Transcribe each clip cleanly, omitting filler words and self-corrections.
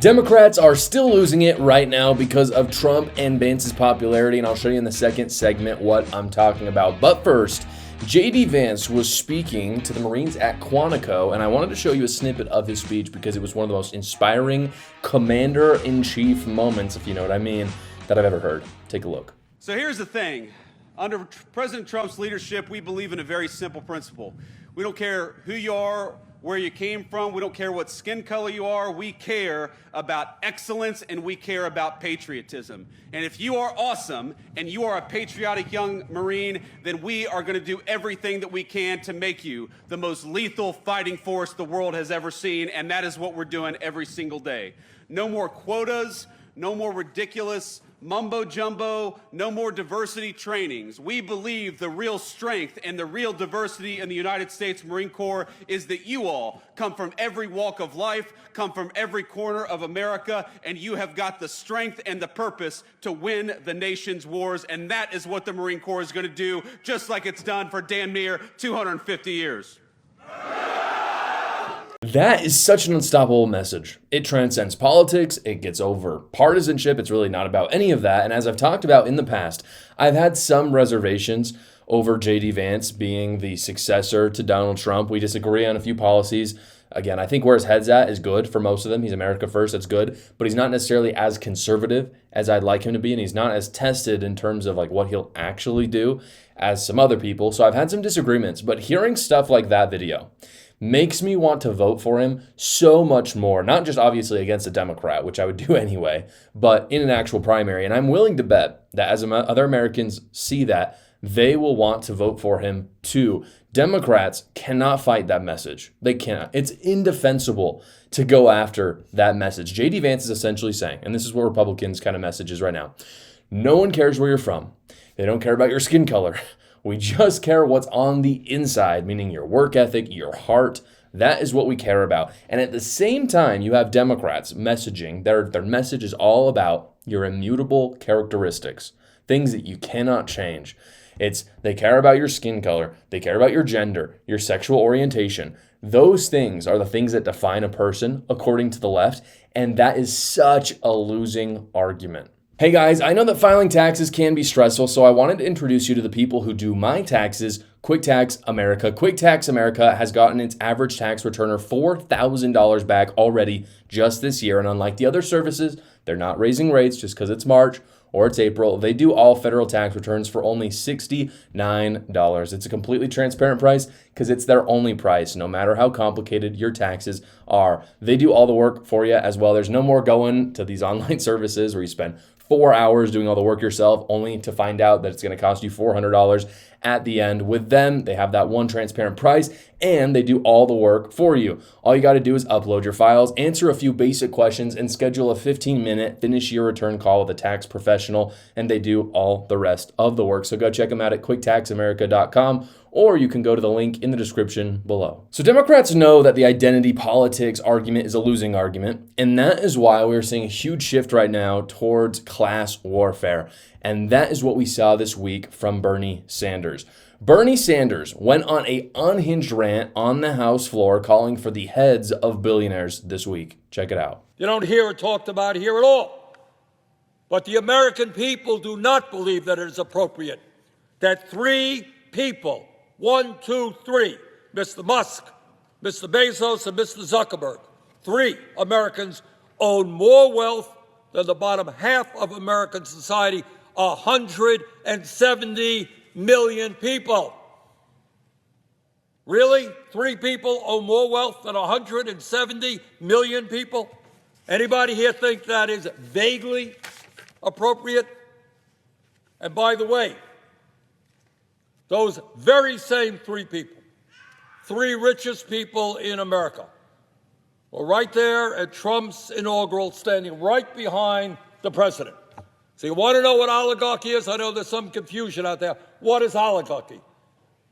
Democrats are still losing it right now because of Trump and Vance's popularity, and I'll show you in the second segment what I'm talking about. But first, JD Vance was speaking to the Marines at Quantico, and I wanted to show you a snippet of his speech because it was one of the most inspiring commander-in-chief moments, if you know what I mean, that I've ever heard. Take a look. So here's the thing. Under President Trump's leadership, we believe in a very simple principle. We don't care who you are, where you came from. We don't care what skin color you are. We care about excellence and we care about patriotism. And if you are awesome and you are a patriotic young Marine, then we are going to do everything that we can to make you the most lethal fighting force the world has ever seen. And that is what we're doing every single day. No more quotas, no more ridiculous mumbo jumbo, no more diversity trainings. We believe the real strength and the real diversity in the United States Marine Corps is that you all come from every walk of life, come from every corner of America, and you have got the strength and the purpose to win the nation's wars. And that is what the Marine Corps is going to do, just like it's done for damn near 250 years. That is such an unstoppable message. It transcends politics, it gets over partisanship, it's really not about any of that. And as I've talked about in the past, I've had some reservations over JD Vance being the successor to Donald Trump. We disagree on a few policies. Again, I think where his head's at is good for most of them. He's America first, that's good. But he's not necessarily as conservative as I'd like him to be, and he's not as tested in terms of like what he'll actually do as some other people. So I've had some disagreements, but hearing stuff like that video makes me want to vote for him so much more, not just obviously against a Democrat, which I would do anyway, but in an actual primary. And I'm willing to bet that as other Americans see that, they will want to vote for him too. Democrats cannot fight that message. They cannot. It's indefensible to go after that message. JD Vance is essentially saying, and this is what Republicans' kind of message is right now, no one cares where you're from. They don't care about your skin color. We just care what's on the inside, meaning your work ethic, your heart. That is what we care about. And at the same time, you have Democrats messaging. Their message is all about your immutable characteristics, things that you cannot change. They care about your skin color. They care about your gender, your sexual orientation. Those things are the things that define a person, according to the left. And that is such a losing argument. Hey guys, I know that filing taxes can be stressful, so I wanted to introduce you to the people who do my taxes, Quick Tax America. Quick Tax America has gotten its average tax returner $4,000 back already just this year, and unlike the other services, they're not raising rates just because it's March or it's April. They do all federal tax returns for only $69. It's a completely transparent price because it's their only price, no matter how complicated your taxes are. They do all the work for you as well. There's no more going to these online services where you spend 4 hours doing all the work yourself only to find out that it's going to cost you $400 at the end. With them, they have that one transparent price and they do all the work for you. All you got to do is upload your files, answer a few basic questions, and schedule a 15-minute finish your return call with a tax professional, and they do all the rest of the work. So go check them out at quicktaxamerica.com, or you can go to the link in the description below. So Democrats know that the identity politics argument is a losing argument, and that is why we're seeing a huge shift right now towards class warfare. And that is what we saw this week from Bernie Sanders. Bernie Sanders went on an unhinged rant on the House floor calling for the heads of billionaires this week. Check it out. You don't hear it talked about here at all. But the American people do not believe that it is appropriate that three people, 1, 2, 3, Mr. Musk, Mr. Bezos, and Mr. Zuckerberg, 3 Americans own more wealth than the bottom half of American society, 170 million people. Really? 3 people own more wealth than 170 million people? Anybody here think that is vaguely appropriate? And by the way, those very same 3 people, 3 richest people in America, were right there at Trump's inaugural, standing right behind the president. So you want to know what oligarchy is? I know there's some confusion out there. What is oligarchy?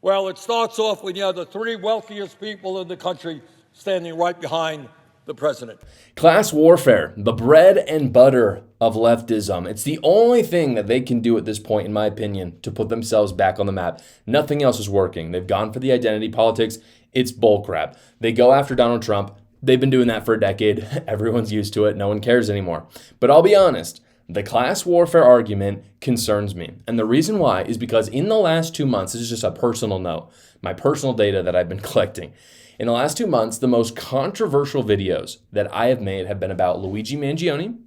Well, it starts off when you have the 3 wealthiest people in the country standing right behind the president. Class warfare, the bread and butter of leftism. It's the only thing that they can do at this point, in my opinion, to put themselves back on the map. Nothing else is working. They've gone for the identity politics. It's bullcrap. They go after Donald Trump. They've been doing that for a decade. Everyone's used to it. No one cares anymore. But I'll be honest, the class warfare argument concerns me. And the reason why is because in the last 2 months, this is just a personal note, my personal data that I've been collecting. In the last 2 months, the most controversial videos that I have made have been about Luigi Mangione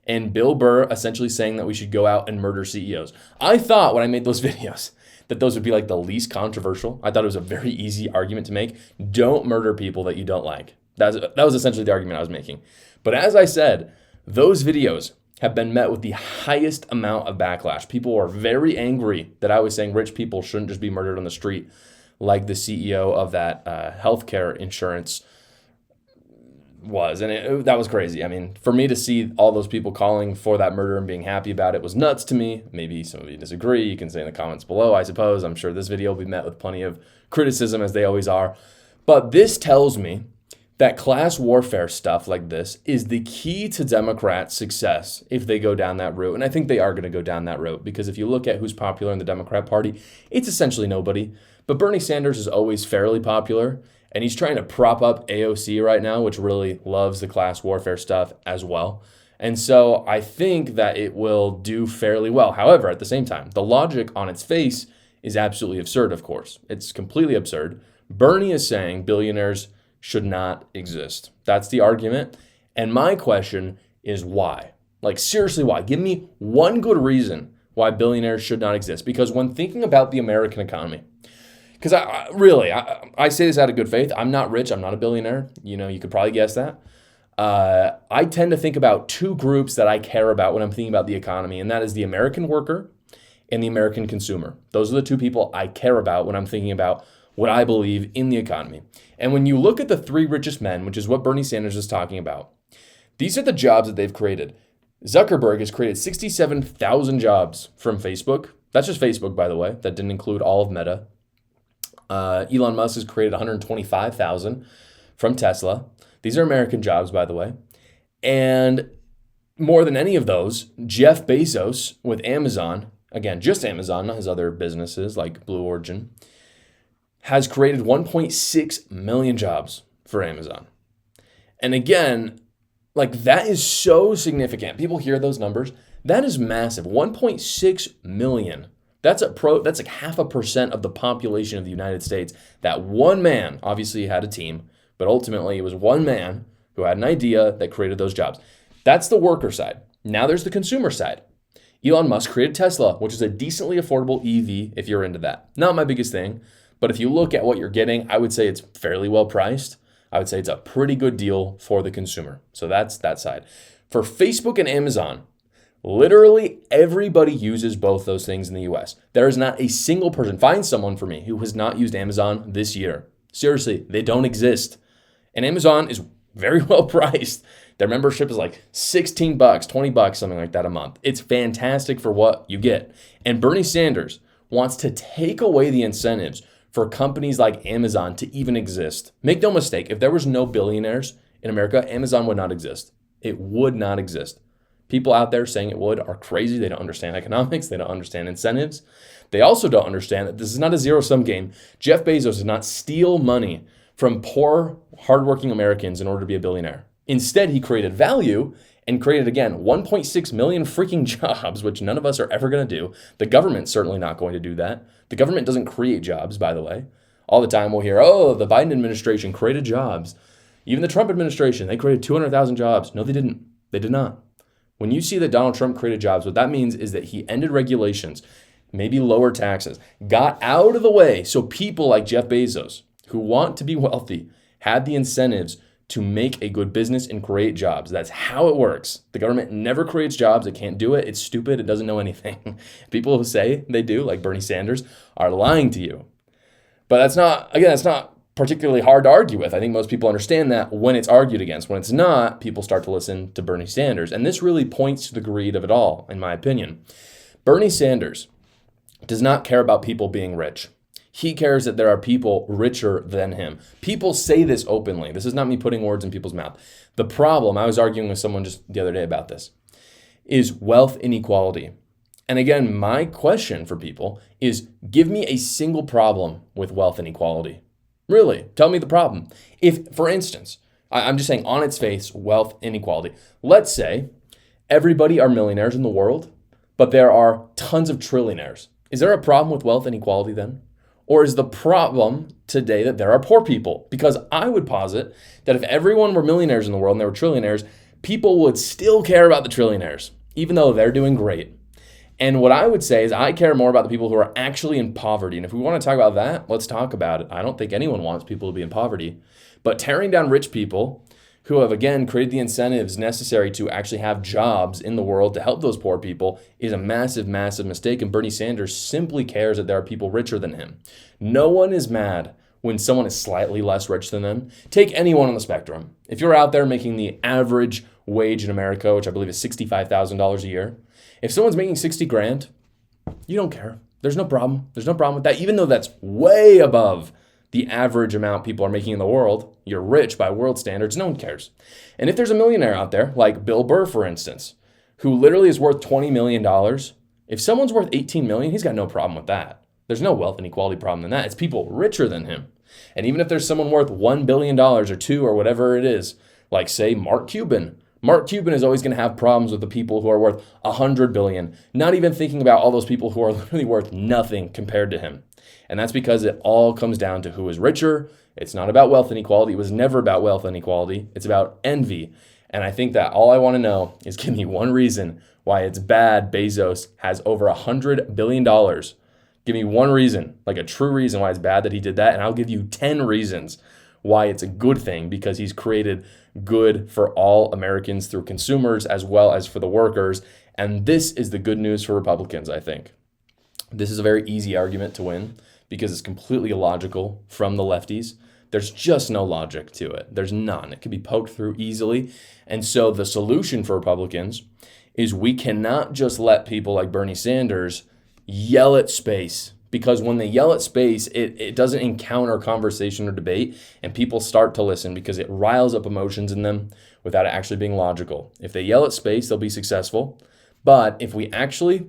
and Bill Burr essentially saying that we should go out and murder CEOs. I thought when I made those videos that those would be like the least controversial. I thought it was a very easy argument to make. Don't murder people that you don't like. That was essentially the argument I was making. But as I said, those videos have been met with the highest amount of backlash. People are very angry that I was saying rich people shouldn't just be murdered on the street like the CEO of that healthcare insurance was. And that was crazy. I mean, for me to see all those people calling for that murder and being happy about it was nuts to me. Maybe some of you disagree. You can say in the comments below, I suppose. I'm sure this video will be met with plenty of criticism, as they always are. But this tells me that class warfare stuff like this is the key to Democrats' success if they go down that route. And I think they are going to go down that route, because if you look at who's popular in the Democrat Party, it's essentially nobody. But Bernie Sanders is always fairly popular, and he's trying to prop up AOC right now, which really loves the class warfare stuff as well. And so I think that it will do fairly well. However, at the same time, the logic on its face is absolutely absurd, of course. It's completely absurd. Bernie is saying billionaires should not exist. That's the argument. And my question is why? Like, seriously, why? Give me one good reason why billionaires should not exist. Because when thinking about the American economy, because I say this out of good faith. I'm not rich. I'm not a billionaire. You know, you could probably guess that. I tend to think about two groups that I care about when I'm thinking about the economy, and that is the American worker and the American consumer. Those are the two people I care about when I'm thinking about what I believe in the economy. And when you look at the three richest men, which is what Bernie Sanders is talking about, these are the jobs that they've created. Zuckerberg has created 67,000 jobs from Facebook. That's just Facebook, by the way. That didn't include all of Meta. Elon Musk has created 125,000 from Tesla. These are American jobs, by the way. And more than any of those, Jeff Bezos with Amazon, again, just Amazon, not his other businesses like Blue Origin, has created 1.6 million jobs for Amazon. And again, like, that is so significant. People hear those numbers. That is massive. 1.6 million. That's like 0.5% of the population of the United States. That one man, obviously he had a team, but ultimately it was one man who had an idea that created those jobs. That's the worker side. Now there's the consumer side. Elon Musk created Tesla, which is a decently affordable EV if you're into that. Not my biggest thing, but if you look at what you're getting, I would say it's fairly well priced. I would say it's a pretty good deal for the consumer. So that's that side. For Facebook and Amazon, literally everybody uses both those things in the US. There is not a single person, find someone for me, who has not used Amazon this year. Seriously, they don't exist. And Amazon is very well priced. Their membership is like $16, $20, something like that a month. It's fantastic for what you get. And Bernie Sanders wants to take away the incentives for companies like Amazon to even exist. Make no mistake, if there was no billionaires in America, Amazon would not exist. It would not exist. People out there saying it would are crazy. They don't understand economics. They don't understand incentives. They also don't understand that this is not a zero-sum game. Jeff Bezos did not steal money from poor, hardworking Americans in order to be a billionaire. Instead, he created value and created, again, 1.6 million freaking jobs, which none of us are ever going to do. The government's certainly not going to do that. The government doesn't create jobs, by the way. All the time we'll hear, oh, the Biden administration created jobs. Even the Trump administration, they created 200,000 jobs. No, they didn't. They did not. When you see that Donald Trump created jobs, what that means is that he ended regulations, maybe lower taxes, got out of the way so people like Jeff Bezos, who want to be wealthy, had the incentives to make a good business and create jobs. That's how it works. The government never creates jobs. It can't do it. It's stupid. It doesn't know anything. People who say they do, like Bernie Sanders, are lying to you. But that's not particularly hard to argue with. I think most people understand that when it's argued against. When it's not, people start to listen to Bernie Sanders. And this really points to the greed of it all, in my opinion. Bernie Sanders does not care about people being rich. He cares that there are people richer than him. People say this openly. This is not me putting words in people's mouth. The problem, I was arguing with someone just the other day about this, is wealth inequality. And again, my question for people is, give me a single problem with wealth inequality. Really, tell me the problem. If, for instance, I'm just saying on its face, wealth inequality. Let's say everybody are millionaires in the world, but there are tons of trillionaires. Is there a problem with wealth inequality then? Or is the problem today that there are poor people? Because I would posit that if everyone were millionaires in the world and there were trillionaires, people would still care about the trillionaires, even though they're doing great. And what I would say is I care more about the people who are actually in poverty. And if we want to talk about that, let's talk about it. I don't think anyone wants people to be in poverty. But tearing down rich people who have, again, created the incentives necessary to actually have jobs in the world to help those poor people is a massive, massive mistake. And Bernie Sanders simply cares that there are people richer than him. No one is mad when someone is slightly less rich than them. Take anyone on the spectrum. If you're out there making the average wage in America, which I believe is $65,000 a year, if someone's making 60 grand, you don't care. There's no problem. There's no problem with that. Even though that's way above the average amount people are making in the world, you're rich by world standards, no one cares. And if there's a millionaire out there, like Bill Burr, for instance, who literally is worth $20 million, if someone's worth $18 million, he's got no problem with that. There's no wealth inequality problem in that. It's people richer than him. And even if there's someone worth $1 billion or two or whatever it is, like say Mark Cuban is always going to have problems with the people who are worth $100 billion, not even thinking about all those people who are literally worth nothing compared to him. And that's because it all comes down to who is richer. It's not about wealth inequality. It was never about wealth inequality. It's about envy. And I think that all I want to know is give me one reason why it's bad Bezos has over $100 billion. Give me one reason, like a true reason why it's bad that he did that. And I'll give you 10 reasons why it's a good thing, because he's created good for all Americans through consumers as well as for the workers. And this is the good news for Republicans, I think. This is a very easy argument to win because it's completely illogical from the lefties. There's just no logic to it. There's none. It can be poked through easily. And so the solution for Republicans is we cannot just let people like Bernie Sanders yell at space, because when they yell at space, it doesn't encounter conversation or debate, and people start to listen because it riles up emotions in them without it actually being logical. If they yell at space, they'll be successful. But if we actually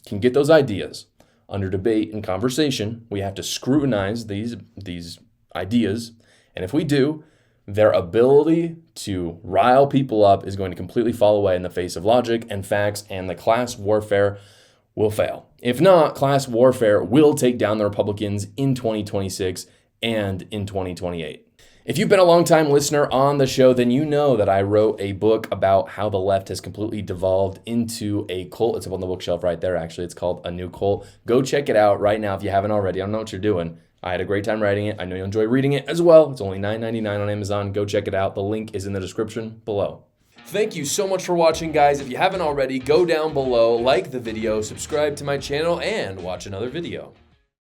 can get those ideas under debate and conversation, we have to scrutinize these ideas. And if we do, their ability to rile people up is going to completely fall away in the face of logic and facts, and the class warfare will fail. If not, class warfare will take down the Republicans in 2026 and in 2028. If you've been a long-time listener on the show, then you know that I wrote a book about how the left has completely devolved into a cult. It's up on the bookshelf right there, actually. It's called A New Cult. Go check it out right now if you haven't already. I don't know what you're doing. I had a great time writing it. I know you'll enjoy reading it as well. It's only $9.99 on Amazon. Go check it out. The link is in the description below. Thank you so much for watching, guys. If you haven't already, go down below, like the video, subscribe to my channel, and watch another video.